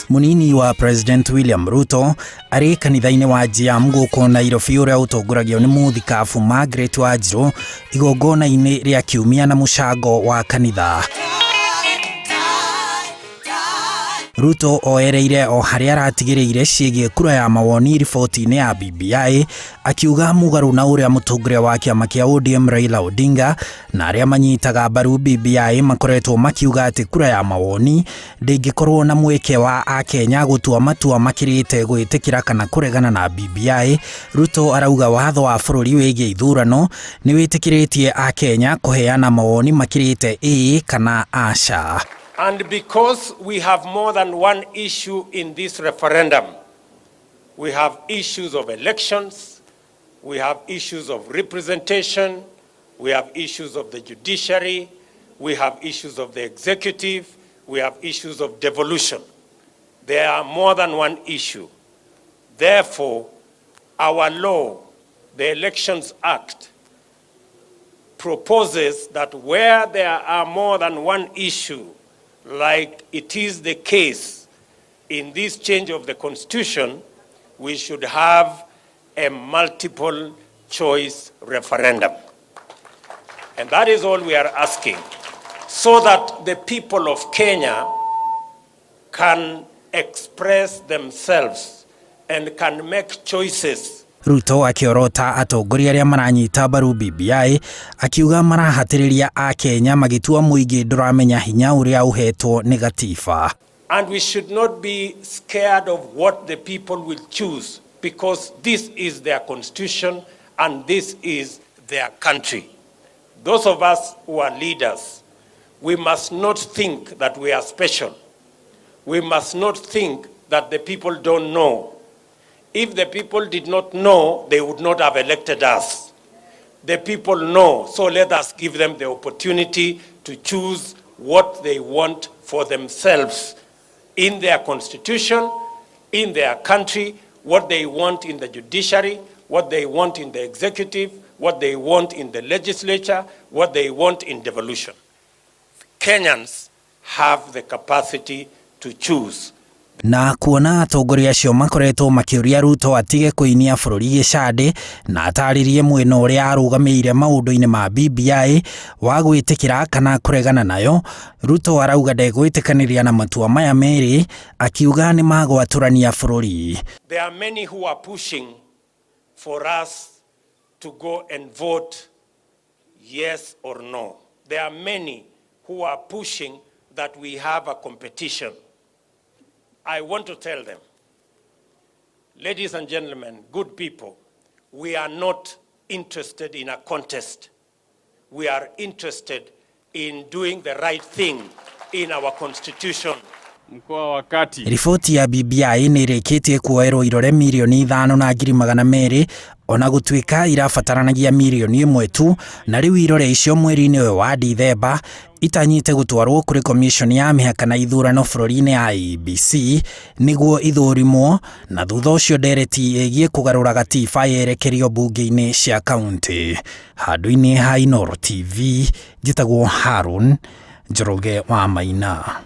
Munini wa President William Ruto ari kanitha-inĩ wa Jam gũkũ Nairobi ũrĩa ũtongoragio nĩ mũthikabu Margaret Wanjiru igongona-inĩ rĩa kiumia na mũcango wa kanitha. Ruto oereire o harĩa aratigĩrĩire ciĩgiĩ kura ya mawoni riboti-inĩ ya BBI, akiuga mũgarũ na ũrĩa mũtongoria wa kĩama kĩa ODM Raila Odinga na arĩa manyitaga mbaru BBI makoretwo makiuga atĩ kura ya mawoni ndĩngĩkorwo na mweke wa Akenya gũtua matua makĩrĩte gwĩtĩkĩra kana kũregana na BBI. Ruto arauga watho wa bũrũri wĩgiĩ ithurano nĩ wĩtĩkĩrĩtie Akenya kũheana mawoni makĩrĩte ĩĩ kana aca. And because we have more than one issue in this referendum, we have issues of elections, we have issues of representation, we have issues of the judiciary, we have issues of the executive, we have issues of devolution. There are more than one issue. Therefore, our law, the Elections Act, proposes that where there are more than one issue, like it is the case in this change of the constitution, we should have a multiple choice referendum. And that is all we are asking, so that the people of Kenya can express themselves and can make choices. Ruto akiorota atongoria arĩa maranyita mbaru BBI akiuga marahatĩrĩria Akenya magitua mũingĩ ndũramenya hinya ũrĩa ũhetwo nĩ gatiba. And we should not be scared of what the people will choose, because this is their constitution and this is their country. Those of us who are leaders, we must not think that we are special. We must not think that the people don't know. If the people did not know, they would not have elected us. The people know, so let us give them the opportunity to choose what they want for themselves in their constitution, in their country, what they want in the judiciary, what they want in the executive, what they want in the legislature, what they want in devolution. Kenyans have the capacity to choose. Na kuona atongoria acio makoretwo makĩũria Ruto atige kũinia bũrũri gĩcande na atarĩrie mwena ũrĩa arũgamĩire maũndũ-inĩ ma BBI wa gwĩtĩkĩra kana kũregana nayo, Ruto arauga ndegwĩtĩkanĩria na matua maya merĩ, akiuga nĩ magwatũrania bũrũri. There are many who are pushing for us to go and vote yes or no. There are many who are pushing that we have a competition. I want to tell them, ladies and gentlemen, good people, we are not interested in a contest. We are interested in doing the right thing in our constitution. Riboti ya BBI nĩ ĩrĩkĩtie kuoerwo irore milioni 5,200,000 ona gũtuĩka irabataranagia milioni 1 tu, na rĩu irore icio mweri-inĩ ũyũ wa Dithemba itanyĩte gũtwarwo kũrĩ commission ya mĩhaka na ithurano bũrũri-inĩ ya IEBC nĩguo ithũrimwo, na thutha ũcio ndereti ĩgiĩ kũgarũra gatiba yerekerio mbunge-inĩ cia kaunti. Handũ-inĩ ha Inooro TV, njĩtagwo Harun Njoroge wa Maina.